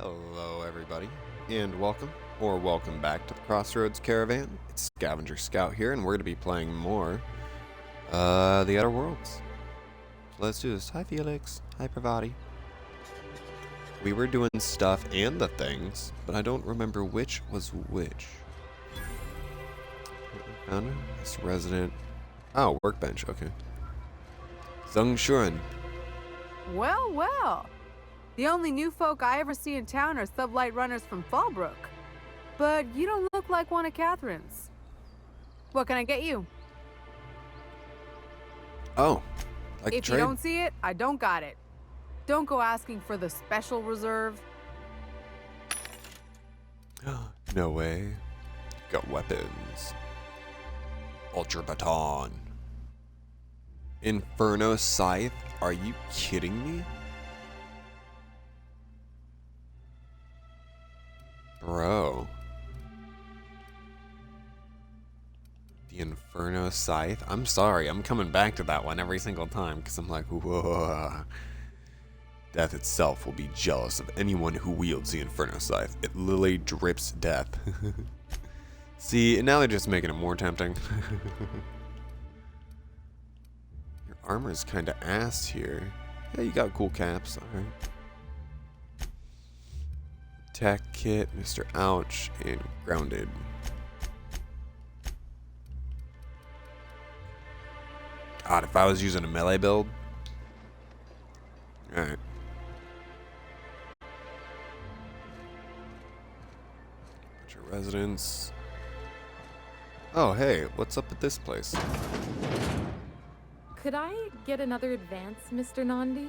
Hello, everybody, and welcome back to the Crossroads Caravan. It's Scavenger Scout here, and we're going to be playing more The Outer Worlds. So let's do this. Hi, Felix. Hi, Pravati. We were doing stuff and the things, but I don't remember which was which. Found it. It's resident. Oh, workbench. Okay. Zung Shuren. Well, well. The only new folk I ever see in town are sublight runners from Fallbrook. But you don't look like one of Catherine's. What can I get you? Oh, like if you don't see it, I don't got it. Don't go asking for the special reserve. No way. Got weapons. Ultra Baton. Inferno Scythe? Are you kidding me? Bro. The Inferno Scythe? I'm sorry, I'm coming back to that one every single time because I'm like, whoa. Death itself will be jealous of anyone who wields the Inferno Scythe. It literally drips death. See, and now they're just making it more tempting. Your armor's kind of ass here. Yeah, you got cool caps, alright. Tech kit, Mr. Ouch, and grounded. God, if I was using a melee build. Alright. Bunch of residents. Oh, hey, what's up at this place? Could I get another advance, Mr. Nandi?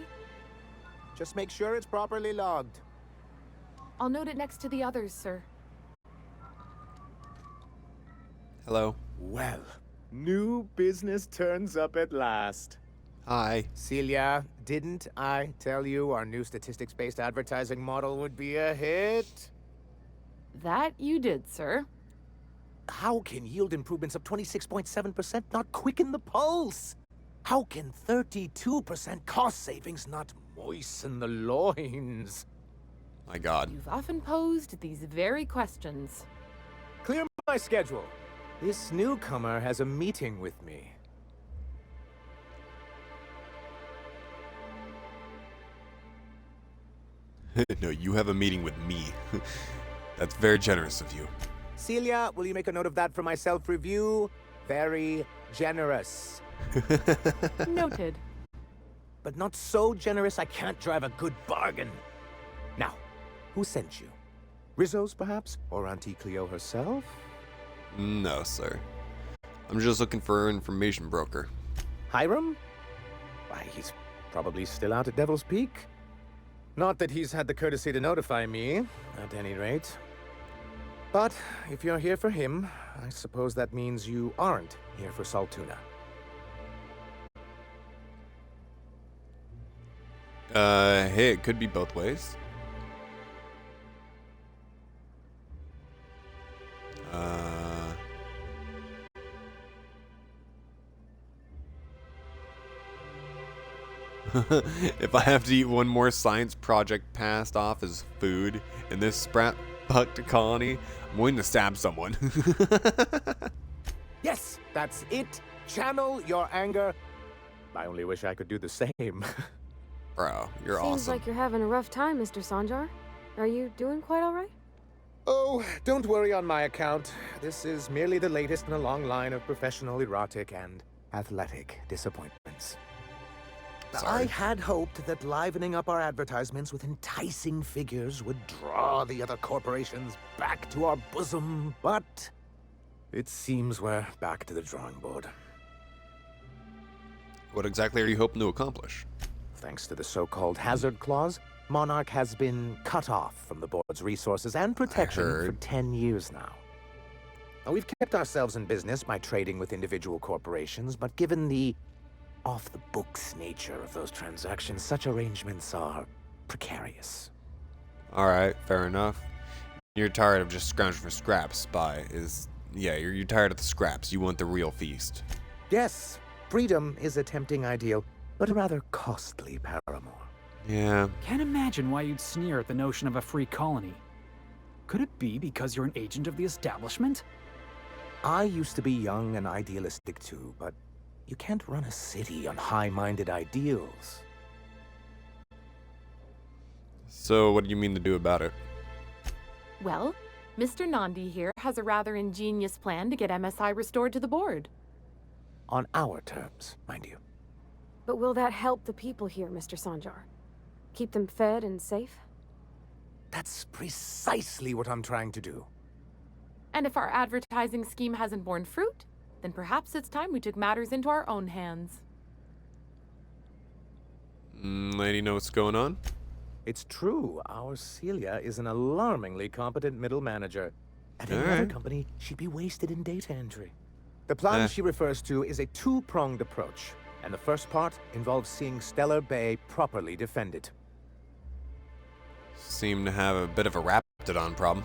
Just make sure it's properly logged. I'll note it next to the others, sir. Hello. Well, new business turns up at last. Hi. Celia, didn't I tell you our new statistics-based advertising model would be a hit? That you did, sir. How can yield improvements of 26.7% not quicken the pulse? How can 32% cost savings not moisten the loins? My God. You've often posed these very questions. Clear my schedule. This newcomer has a meeting with me. No, you have a meeting with me. That's very generous of you. Celia, will you make a note of that for my self-review? Very generous. Noted. But not so generous I can't drive a good bargain. Now, who sent you? Rizzo's, perhaps? Or Auntie Cleo herself? No, sir. I'm just looking for an information broker. Hiram? Why, he's probably still out at Devil's Peak. Not that he's had the courtesy to notify me, at any rate. But if you're here for him, I suppose that means you aren't here for Saltuna. Hey, it could be both ways. If I have to eat one more science project passed off as food in this sprat-bucked colony, I'm willing to stab someone. Yes, that's it. Channel your anger. I only wish I could do the same. Bro, you're Seems awesome. like you're having a rough time, Mr. Sanjar. Are you doing quite all right? Oh, don't worry on my account. This is merely the latest in a long line of professional erotic and athletic disappointments. Sorry. I had hoped that livening up our advertisements with enticing figures would draw the other corporations back to our bosom, but it seems we're back to the drawing board. What exactly are you hoping to accomplish? Thanks to the so-called hazard clause, Monarch has been cut off from the board's resources and protection for 10 years now. Now, we've kept ourselves in business by trading with individual corporations, but given the off-the-books nature of those transactions, such arrangements are precarious. Alright, fair enough. You're tired of just scrounging for scraps, yeah, you're tired of the scraps. You want the real feast. Yes, freedom is a tempting ideal, but a rather costly paramour. Yeah. Can't imagine why you'd sneer at the notion of a free colony. Could it be because you're an agent of the establishment? I used to be young and idealistic too, but you can't run a city on high-minded ideals. So what do you mean to do about it? Well, Mr. Nandi here has a rather ingenious plan to get MSI restored to the board. On our terms, mind you. But will that help the people here, Mr. Sanjar? Keep them fed and safe? That's precisely what I'm trying to do. And if our advertising scheme hasn't borne fruit, then perhaps it's time we took matters into our own hands. Lady know what's going on? It's true, our Celia is an alarmingly competent middle manager. At any other Alright. company, she'd be wasted in data entry. The plan she refers to is a two-pronged approach, and the first part involves seeing Stellar Bay properly defended. Seem to have a bit of a Raptidon problem.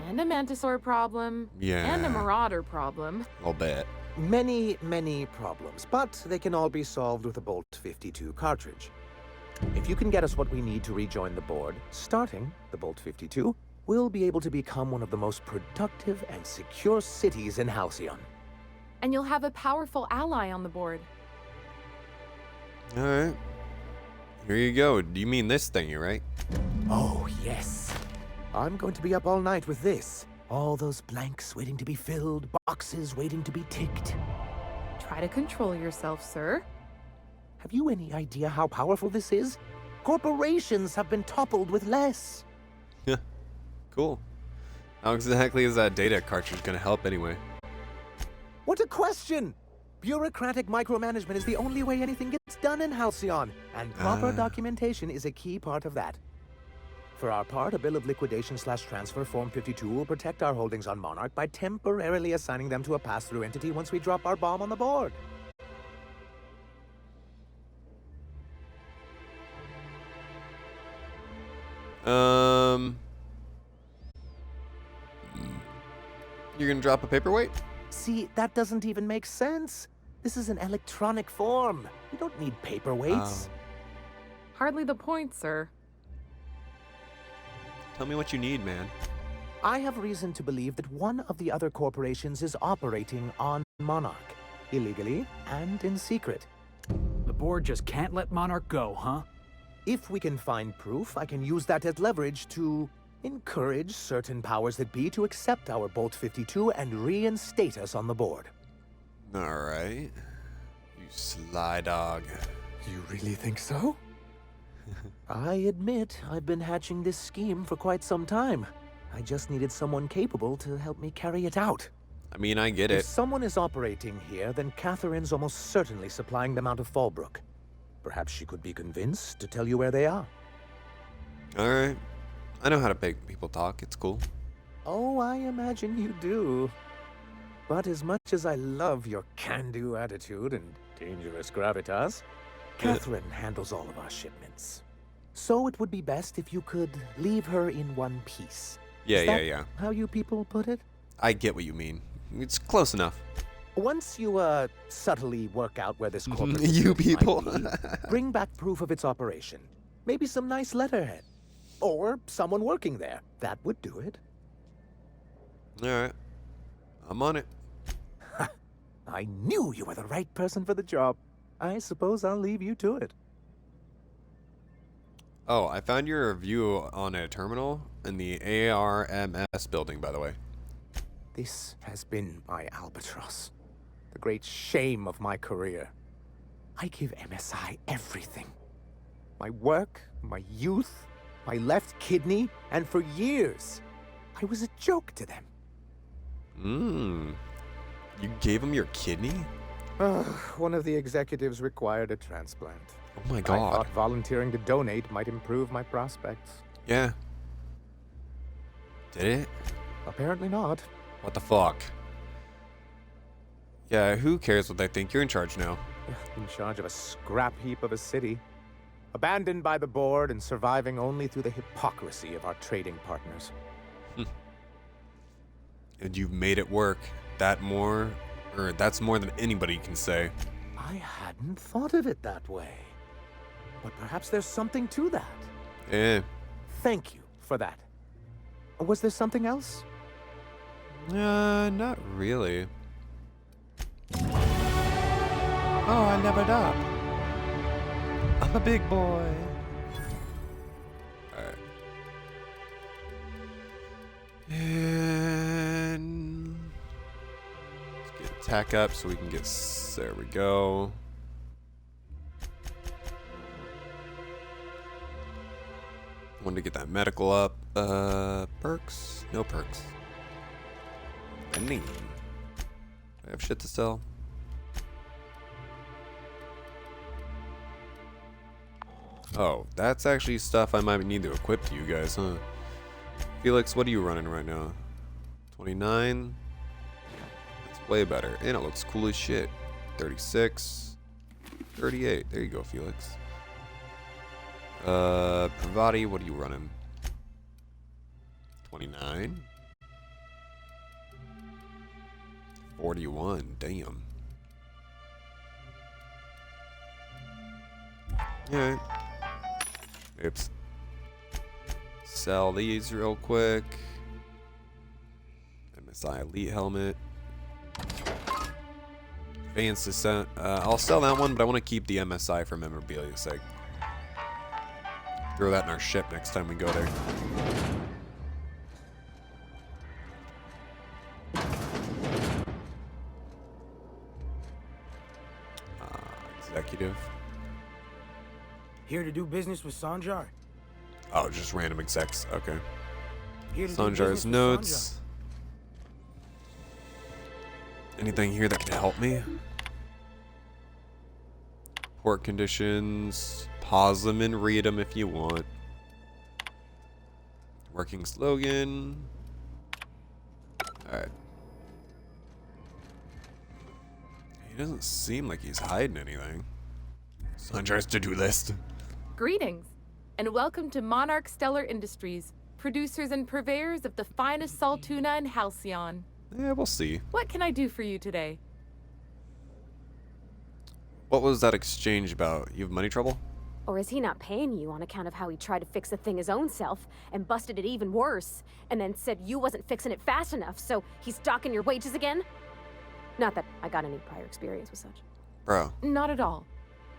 And a Mantisaur problem. Yeah. And a Marauder problem. I'll bet. Many, many problems, but they can all be solved with a Bolt 52 cartridge. If you can get us what we need to rejoin the board, starting the Bolt 52, we'll be able to become one of the most productive and secure cities in Halcyon. And you'll have a powerful ally on the board. Alright. Here you go. Do you mean this thingy, right? Oh, yes. I'm going to be up all night with this. All those blanks waiting to be filled, boxes waiting to be ticked. Try to control yourself, sir. Have you any idea how powerful this is? Corporations have been toppled with less. Cool. How exactly is that data cartridge gonna help anyway? What a question! Bureaucratic micromanagement is the only way anything gets done in Halcyon, and proper documentation is a key part of that. For our part, a bill of liquidation/transfer Form 52 will protect our holdings on Monarch by temporarily assigning them to a pass-through entity once we drop our bomb on the board. You're gonna drop a paperweight? See, that doesn't even make sense. This is an electronic form. We don't need paperweights. Hardly the point, sir. Tell me what you need, man. I have reason to believe that one of the other corporations is operating on Monarch, illegally and in secret. The board just can't let Monarch go, huh? If we can find proof, I can use that as leverage to encourage certain powers that be to accept our Bolt 52 and reinstate us on the board. Alright. You sly dog. You really think so? I admit I've been hatching this scheme for quite some time. I just needed someone capable to help me carry it out. I mean, I get If it. someone is operating here, then Catherine's almost certainly supplying them out of Fallbrook. Perhaps she could be convinced to tell you where they are. Alright. I know how to make people talk. It's cool. Oh, I imagine you do. But as much as I love your can-do attitude and dangerous gravitas, Catherine handles all of our shipments. So it would be best if you could leave her in one piece. Yeah, Is yeah, that yeah. how you people put it? I get what you mean. It's close enough. Once you, subtly work out where this corporate You facility might people. be, bring back proof of its operation. Maybe some nice letterhead. Or someone working there. That would do it. Alright. I'm on it. I knew you were the right person for the job. I suppose I'll leave you to it. Oh, I found your review on a terminal in the ARMS building, by the way. This has been my albatross. The great shame of my career. I give MSI everything. My work, my youth, my left kidney, and for years, I was a joke to them. You gave him your kidney? One of the executives required a transplant. Oh my I god. thought volunteering to donate might improve my prospects. Yeah. Did it? Apparently not. What the fuck? Yeah, who cares what they think? You're in charge now. In charge of a scrap heap of a city. Abandoned by the board and surviving only through the hypocrisy of our trading partners. And you've made it work. That's more than anybody can say. I hadn't thought of it that way. But perhaps there's something to that. Eh. Thank you for that. Was there something else? Not really. Oh, I leveled up. I'm a big boy. Alright. And let's get attack up so we can get. There we go. Wanted to get that medical up. Perks? No perks. I need. Do I have shit to sell? Oh, that's actually stuff I might need to equip to you guys, huh? Felix, what are you running right now? 29? That's way better. And it looks cool as shit. 36. 38. There you go, Felix. Pravati, what are you running? 29? 41. Damn. Alright. Oops. Sell these real quick. MSI Elite Helmet. Advanced Descent. I'll sell that one, but I want to keep the MSI for memorabilia's sake. Throw that in our ship next time we go there. Executive. Here to do business with Sanjar. Oh, just random execs. Okay. Here to do Sanjar's business with notes. Anything here that can help me? Port conditions. Pause them and read them if you want. Working slogan. Alright. He doesn't seem like he's hiding anything. Sanjar's to-do list. Greetings, and welcome to Monarch Stellar Industries, producers and purveyors of the finest salt tuna in Halcyon. Yeah, we'll see. What can I do for you today? What was that exchange about? You have money trouble? Or is he not paying you on account of how he tried to fix the thing his own self and busted it even worse, and then said you wasn't fixing it fast enough, so he's docking your wages again? Not that I got any prior experience with such. Bro. Not at all.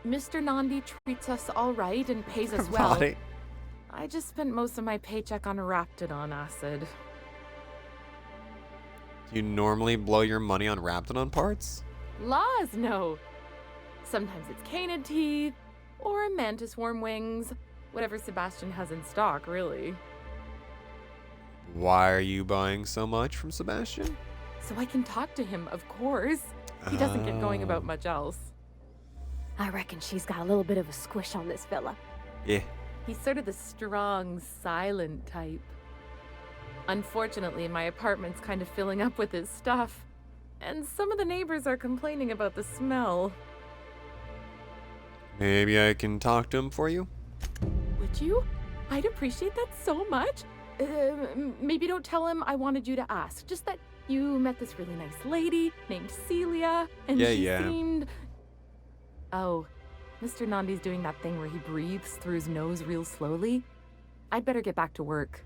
Mr. Nandi treats us all right and pays us well. Body. I just spent most of my paycheck on Raptidon acid. Do you normally blow your money on Raptidon parts? Laws, no. Sometimes it's canid teeth, or mantis worm wings. Whatever Sebastian has in stock, really. Why are you buying so much from Sebastian? So I can talk to him, of course. He doesn't get going about much else. I reckon she's got a little bit of a squish on this fella. Yeah. He's sort of the strong, silent type. Unfortunately, my apartment's kind of filling up with his stuff. And some of the neighbors are complaining about the smell. Maybe I can talk to him for you? Would you? I'd appreciate that so much. Maybe don't tell him I wanted you to ask. Just that you met this really nice lady named Celia, and she seemed... Oh, Mr. Nandi's doing that thing where he breathes through his nose real slowly. I'd better get back to work.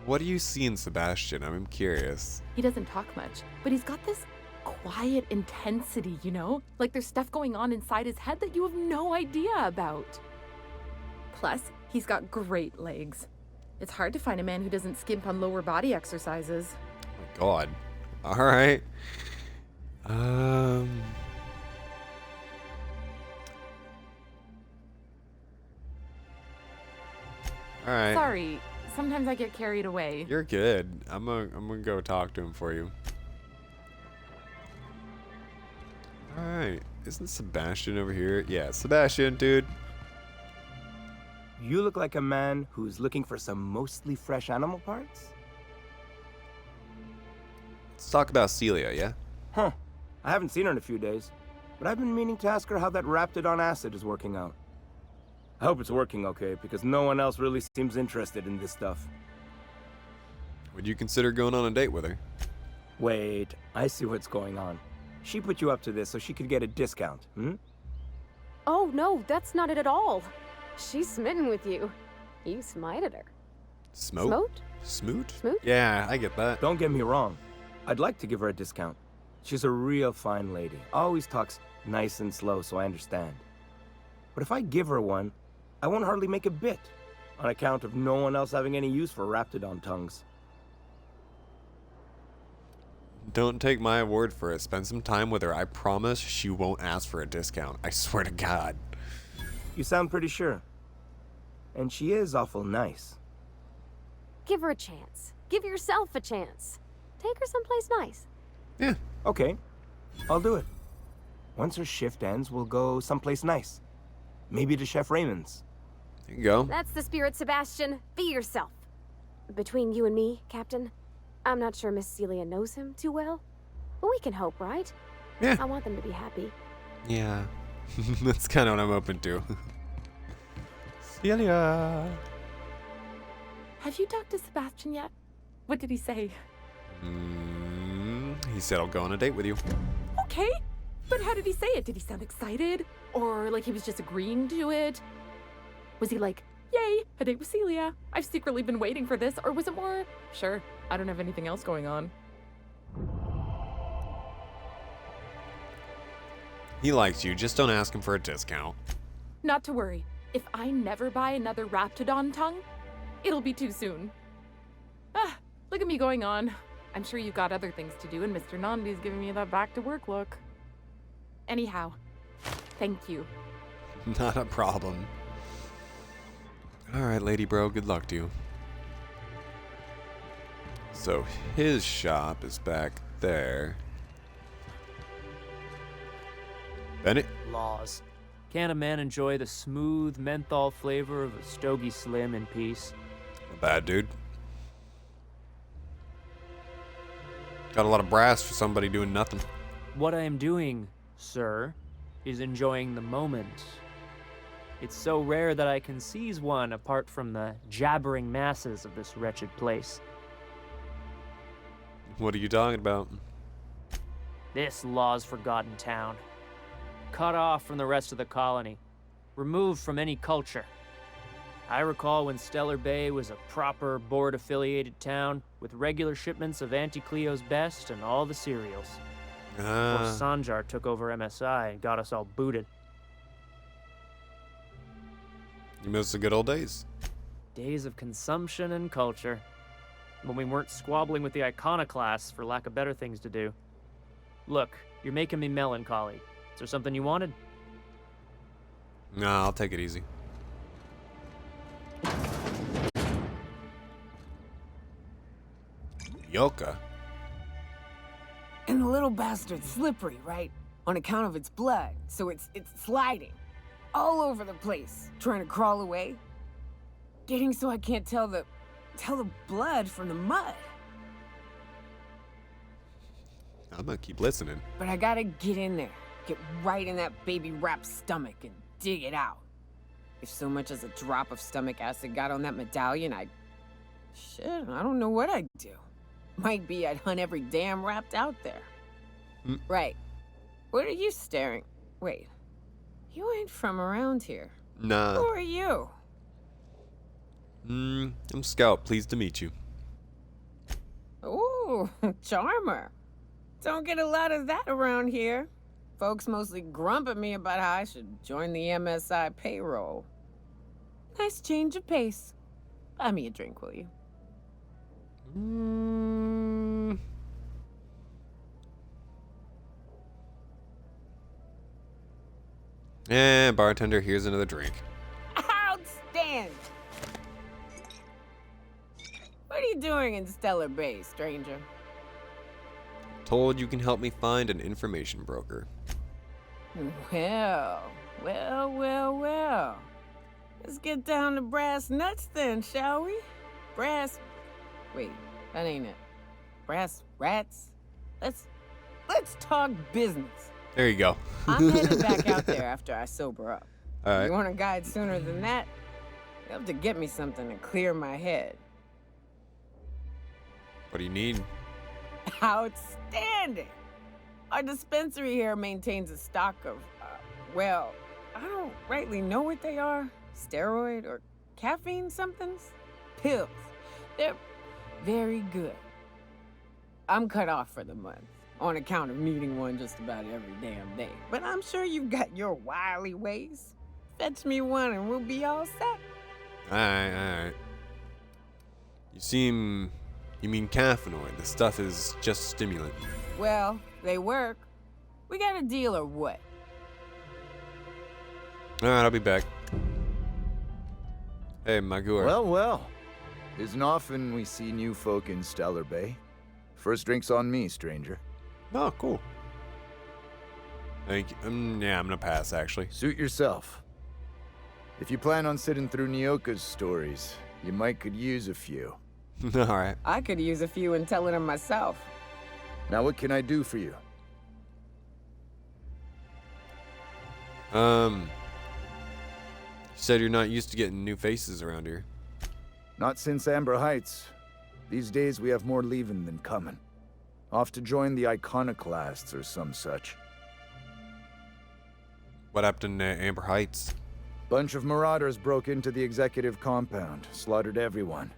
What do you see in Sebastian? I'm curious. He doesn't talk much, but he's got this quiet intensity, you know? Like there's stuff going on inside his head that you have no idea about. Plus, he's got great legs. It's hard to find a man who doesn't skimp on lower body exercises. Oh my god. Alright. Alright. Sorry, sometimes I get carried away. You're good. I'm gonna go talk to him for you. Alright. Isn't Sebastian over here? Yeah, Sebastian, dude. You look like a man who's looking for some mostly fresh animal parts? Let's talk about Celia, yeah? Huh. I haven't seen her in a few days, but I've been meaning to ask her how that Raptidon acid is working out. I hope it's working okay, because no one else really seems interested in this stuff. Would you consider going on a date with her? Wait, I see what's going on. She put you up to this so she could get a discount, hmm? Oh, no, that's not it at all. She's smitten with you. You smited her. Smote? Smote? Smoot? Smoot? Yeah, I get that. Don't get me wrong. I'd like to give her a discount. She's a real fine lady. Always talks nice and slow, so I understand. But if I give her one, I won't hardly make a bit, on account of no one else having any use for Raptidon tongues. Don't take my word for it. Spend some time with her. I promise she won't ask for a discount. I swear to God. You sound pretty sure. And she is awful nice. Give her a chance. Give yourself a chance. Take her someplace nice. Yeah. Okay, I'll do it. Once her shift ends, we'll go someplace nice. Maybe to Chef Raymond's. There you go. That's the spirit, Sebastian. Be yourself. Between you and me, Captain, I'm not sure Miss Celia knows him too well. But we can hope, right? Yeah. I want them to be happy. Yeah. That's kind of what I'm open to. Celia. Have you talked to Sebastian yet? What did he say? He said I'll go on a date with you. Okay, but how did he say it? Did he sound excited? Or like he was just agreeing to it? Was he like, yay, a date with Celia? I've secretly been waiting for this. Or was it more, sure, I don't have anything else going on? He likes you. Just don't ask him for a discount. Not to worry. If I never buy another Raptidon tongue, it'll be too soon. Ah, look at me going on. I'm sure you've got other things to do, and Mr. Nandi's giving me that back-to-work look. Anyhow, thank you. Not a problem. Alright, lady bro, good luck to you. So his shop is back there. Bennett? Laws. Can't a man enjoy the smooth menthol flavor of a Stogie Slim in peace? A bad dude. Got a lot of brass for somebody doing nothing. What I am doing, sir, is enjoying the moment. It's so rare that I can seize one apart from the jabbering masses of this wretched place. What are you talking about? This law's forgotten town. Cut off from the rest of the colony. Removed from any culture. I recall when Stellar Bay was a proper board-affiliated town with regular shipments of Auntie Cleo's best and all the cereals. Before Sanjar took over MSI and got us all booted. You miss the good old days. Days of consumption and culture. When we weren't squabbling with the iconoclasts for lack of better things to do. Look, you're making me melancholy. Is there something you wanted? Nah, I'll take it easy. Yoka? And the little bastard's slippery, right? On account of its blood, so it's sliding. All over the place, trying to crawl away. Getting so I can't tell the blood from the mud. I'm gonna keep listening. But I gotta get in there, get right in that baby rap's stomach and dig it out. If so much as a drop of stomach acid got on that medallion, shit, I don't know what I'd do. Might be I'd hunt every damn Rapt out there. Right. What are you staring? Wait. You ain't from around here. Nah. Who are you? I'm Scout. Pleased to meet you. Ooh, charmer. Don't get a lot of that around here. Folks mostly grump at me about how I should join the MSI payroll. Nice change of pace. Buy me a drink, will you? Bartender, here's another drink. Outstanding! What are you doing in Stellar Bay, stranger? Told you can help me find an information broker. Well. Let's get down to brass nuts then, shall we? Wait, that ain't it. Brass rats? Let's talk business. There you go. I'm headed back out there after I sober up. All right. You want a guide sooner than that? You have to get me something to clear my head. What do you need? Outstanding! Our dispensary here maintains a stock of, well, I don't rightly know what they are. Steroid or caffeine somethings? Pills. They're very good. I'm cut off for the month on account of needing one just about every damn day. But I'm sure you've got your wily ways. Fetch me one and we'll be all set. Alright. You mean caffeinoid. The stuff is just stimulant. Well, they work. We got a deal or what? Alright, I'll be back. Hey, Magua. Well, well. Isn't often we see new folk in Stellar Bay. First drink's on me, stranger. Oh, cool. Thank you. Yeah, I'm gonna pass, actually. Suit yourself. If you plan on sitting through Nyoka's stories, you might could use a few. Alright. I could use a few and telling them myself. Now what can I do for you? You said you're not used to getting new faces around here. Not since Amber Heights. These days we have more leaving than coming. Off to join the Iconoclasts or some such. What happened in Amber Heights? Bunch of marauders broke into the executive compound, slaughtered everyone.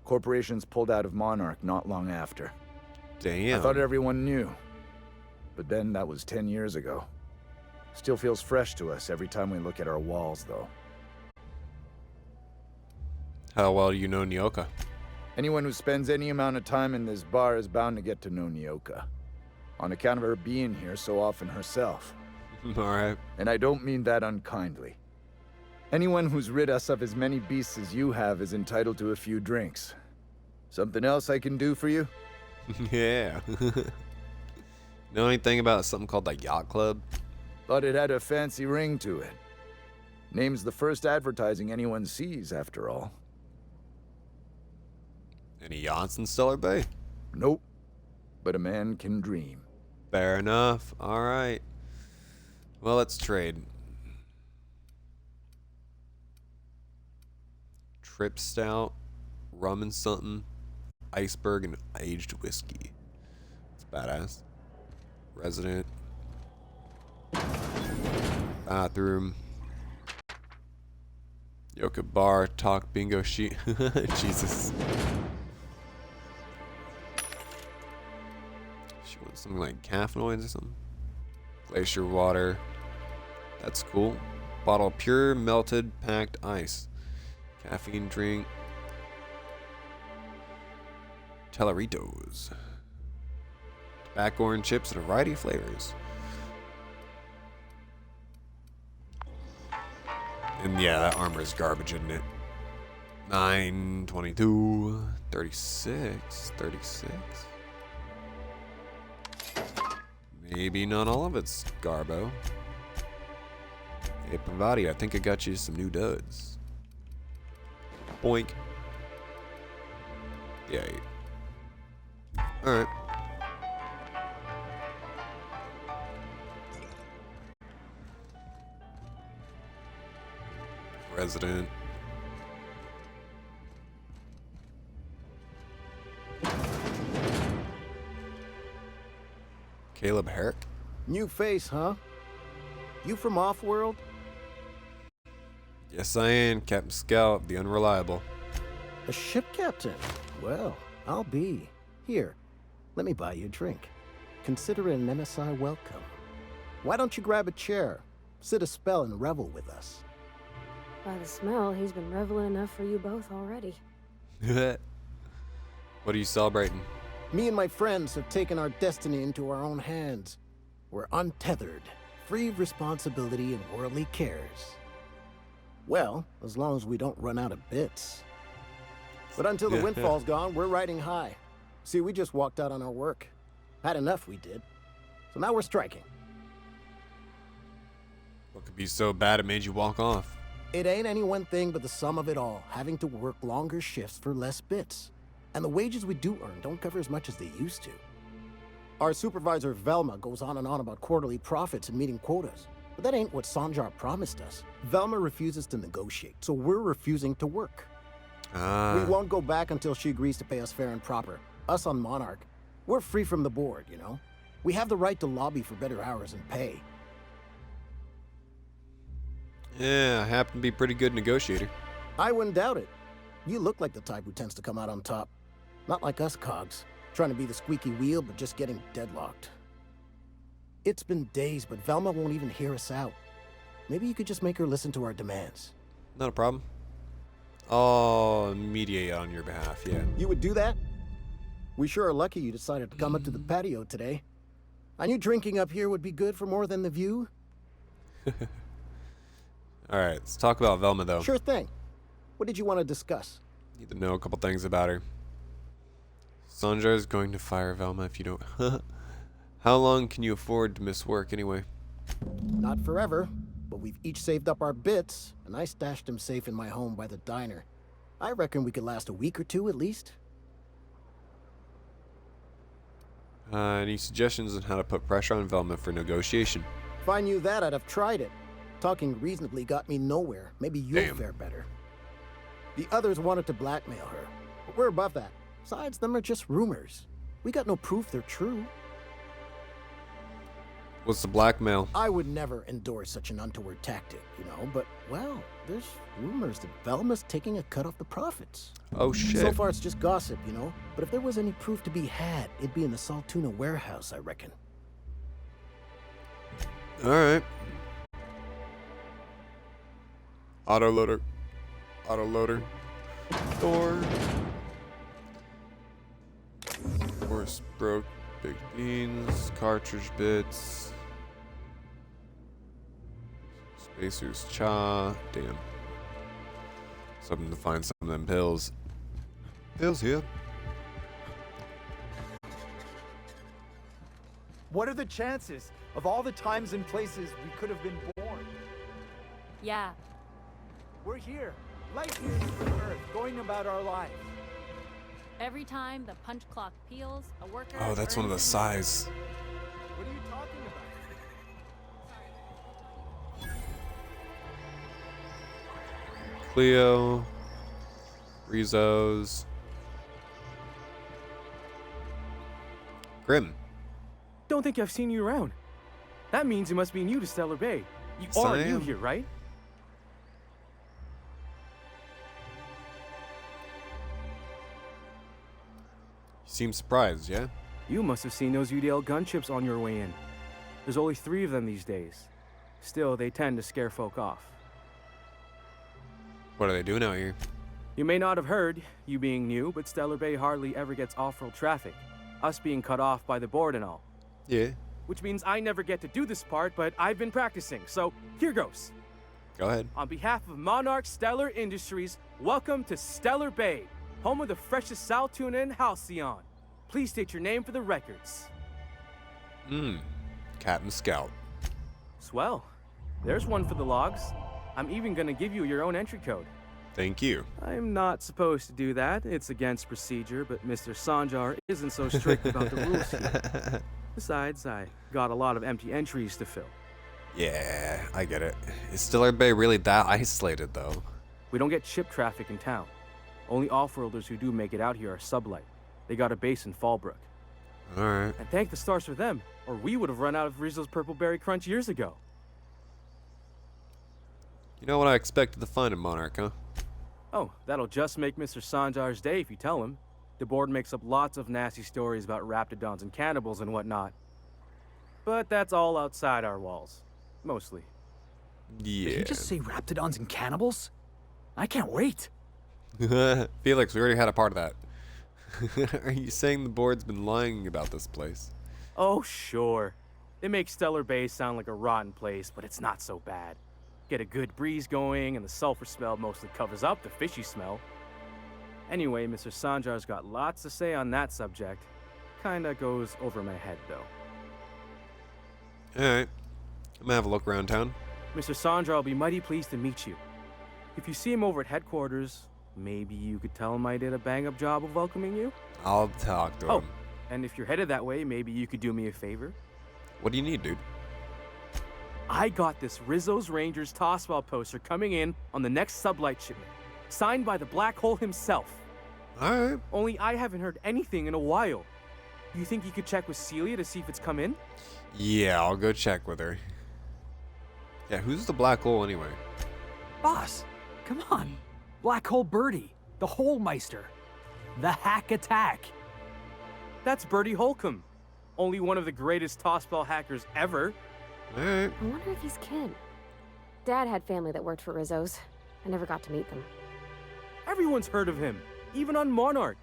Corporations pulled out of Monarch not long after. Damn. I thought everyone knew. But then that was 10 years ago. Still feels fresh to us every time we look at our walls, though. How well do you know Nyoka? Anyone who spends any amount of time in this bar is bound to get to know Nyoka. On account of her being here so often herself. Alright. And I don't mean that unkindly. Anyone who's rid us of as many beasts as you have is entitled to a few drinks. Something else I can do for you? Yeah. Know anything about something called the Yacht Club? Thought it had a fancy ring to it. Name's the first advertising anyone sees, after all. Any yachts in Stellar Bay? Nope. But a man can dream. Fair enough. Alright. Well, let's trade. Trip stout, rum and something, iceberg, and aged whiskey. It's badass. Resident. Bathroom. Yoka bar, talk, bingo sheet. Jesus. She wants something like caffeinoids or something. Glacier water. That's cool. Bottle of pure melted packed ice. Caffeine drink. Telleritos. Tobacco and chips in a variety of flavors. And yeah, that armor is garbage, isn't it? 9, 22, 36, 36. Maybe not all of it's garbo. Hey, Pravati, I think I got you some new duds. Boink. Yay. Alright. Resident. Caleb Herrick? New face, huh? You from Offworld? Yes, I am, Captain Scout, the Unreliable. A ship captain? Well, I'll be. Here, let me buy you a drink. Consider it an MSI welcome. Why don't you grab a chair, sit a spell, and revel with us? By the smell, he's been reveling enough for you both already. What are you celebrating? Me and my friends have taken our destiny into our own hands. We're untethered, free of responsibility and worldly cares. Well, as long as we don't run out of bits. But until the windfall's gone, we're riding high. See, we just walked out on our work. Had enough, we did. So now we're striking. What could be so bad it made you walk off? It ain't any one thing but the sum of it all, having to work longer shifts for less bits. And the wages we do earn don't cover as much as they used to. Our supervisor, Velma, goes on and on about quarterly profits and meeting quotas. But that ain't what Sanjar promised us. Velma refuses to negotiate, so we're refusing to work. We won't go back until she agrees to pay us fair and proper. Us on Monarch. We're free from the board, you know? We have the right to lobby for better hours and pay. Yeah, I happen to be a pretty good negotiator. I wouldn't doubt it. You look like the type who tends to come out on top. Not like us cogs, trying to be the squeaky wheel but just getting deadlocked. It's been days, but Velma won't even hear us out. Maybe you could just make her listen to our demands. Not a problem. I'll mediate on your behalf, yeah. You would do that? We sure are lucky you decided to come up to the patio today. I knew drinking up here would be good for more than the view. Alright, let's talk about Velma, though. Sure thing. What did you want to discuss? Need to know a couple things about her. Sanjar is going to fire Velma if you don't. How long can you afford to miss work anyway? Not forever, but we've each saved up our bits, and I stashed them safe in my home by the diner. I reckon we could last a week or two at least. Any suggestions on how to put pressure on Velma for negotiation? If I knew that, I'd have tried it. Talking reasonably got me nowhere. Maybe you'll fare better. The others wanted to blackmail her, but we're above that. Besides, them are just rumors. We got no proof they're true. What's the blackmail? I would never endorse such an untoward tactic, you know, but, well, there's rumors that Velma's taking a cut off the profits. Oh, shit. So far, it's just gossip, you know, but if there was any proof to be had, it'd be in the Saltuna warehouse, I reckon. Alright. Autoloader. Autoloader. Door. Horse broke. Big beans. Cartridge bits. Spacer's cha. Damn. Something to find some of them pills. Pills here. What are the chances of all the times and places we could have been born? Yeah. We're here, light years from Earth, going about our lives. Every time the punch clock peels, a worker. Oh, that's one of the size. What are you talking about? Cleo. Rizzo's. Grim. Don't think I've seen you around. That means you must be new to Stellar Bay. You are new here, right? Seem surprised, yeah? You must have seen those UDL gunships on your way in. There's only 3 of them these days. Still, they tend to scare folk off. What are they doing out here? You may not have heard, you being new, but Stellar Bay hardly ever gets off-road traffic. Us being cut off by the board and all. Yeah. Which means I never get to do this part, but I've been practicing, so here goes. Go ahead. On behalf of Monarch Stellar Industries, welcome to Stellar Bay, home of the freshest Saltuna and Halcyon. Please state your name for the records. Captain Scout. Swell. There's one for the logs. I'm even gonna give you your own entry code. Thank you. I'm not supposed to do that. It's against procedure, but Mr. Sanjar isn't so strict about the rules here. Besides, I got a lot of empty entries to fill. Yeah, I get it. Is Stellar Bay really that isolated, though? We don't get ship traffic in town. Only off-worlders who do make it out here are Sublight. They got a base in Fallbrook. Alright. And thank the stars for them, or we would have run out of Rizzo's Purple Berry Crunch years ago. You know what I expected to find in Monarch, huh? Oh, that'll just make Mr. Sanjar's day if you tell him. The board makes up lots of nasty stories about raptidons and cannibals and whatnot. But that's all outside our walls. Mostly. Yeah. Did he just say raptidons and cannibals? I can't wait. Felix, we already had a part of that. Are you saying the board's been lying about this place? Oh, sure. They make Stellar Bay sound like a rotten place, but it's not so bad. Get a good breeze going, and the sulfur smell mostly covers up the fishy smell. Anyway, Mr. Sanjar's got lots to say on that subject. Kinda goes over my head, though. Alright. I'm gonna have a look around town. Mr. Sanjar will be mighty pleased to meet you. If you see him over at headquarters, maybe you could tell him I did a bang-up job of welcoming you? I'll talk to him. And if you're headed that way, maybe you could do me a favor? What do you need, dude? I got this Rizzo's Rangers Tosswell poster coming in on the next Sublight shipment, signed by the Black Hole himself. Alright. Only I haven't heard anything in a while. You think you could check with Celia to see if it's come in? Yeah, I'll go check with her. Yeah, who's the black hole anyway? Boss, come on. Black Hole Birdie, the Hole Meister, the Hack Attack. That's Birdie Holcomb, only one of the greatest toss-ball hackers ever. Alright. I wonder if he's kin. Dad had family that worked for Rizzo's. I never got to meet them. Everyone's heard of him, even on Monarch.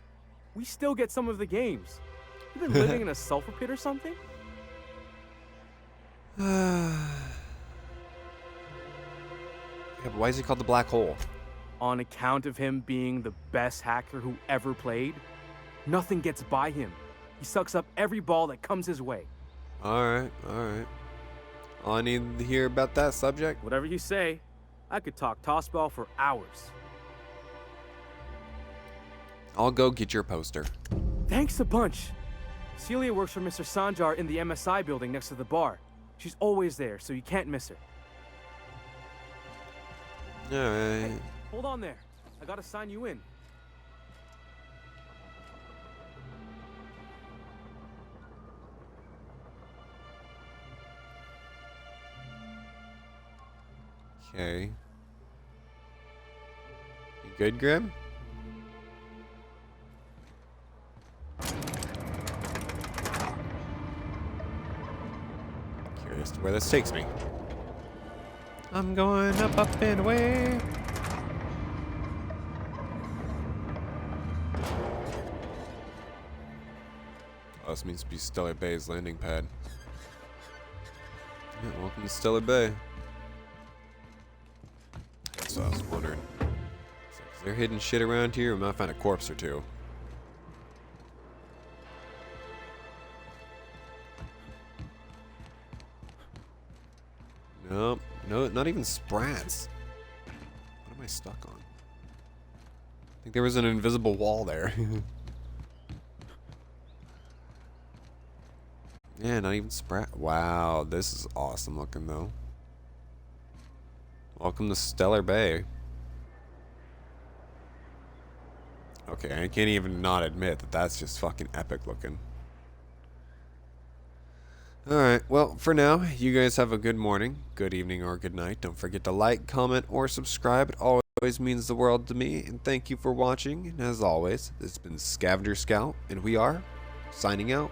We still get some of the games. You been living in a sulfur pit or something? Yeah, but why is he called the Black Hole? On account of him being the best hacker who ever played. Nothing gets by him. He sucks up every ball that comes his way. Alright, alright. All I need to hear about that subject? Whatever you say, I could talk tossball for hours. I'll go get your poster. Thanks a bunch. Celia works for Mr. Sanjar in the MSI building next to the bar. She's always there, so you can't miss her. Alright. Hey, hold on there. I gotta sign you in. Okay. You good, Grim? Curious to where this takes me. I'm going up, up, and away. Oh, this means to be Stellar Bay's landing pad. Yeah, welcome to Stellar Bay. That's what I was wondering. Is there hidden shit around here? We might find a corpse or two. Nope. No, not even sprats. What am I stuck on? I think there was an invisible wall there. Yeah, not even sprat. Wow, this is awesome looking though. Welcome to Stellar Bay. Okay, I can't even not admit that that's just fucking epic looking. Alright, well, for now, you guys have a good morning, good evening, or good night. Don't forget to like, comment, or subscribe. It always means the world to me. And thank you for watching. And as always, this has been Scavenger Scout, and we are signing out.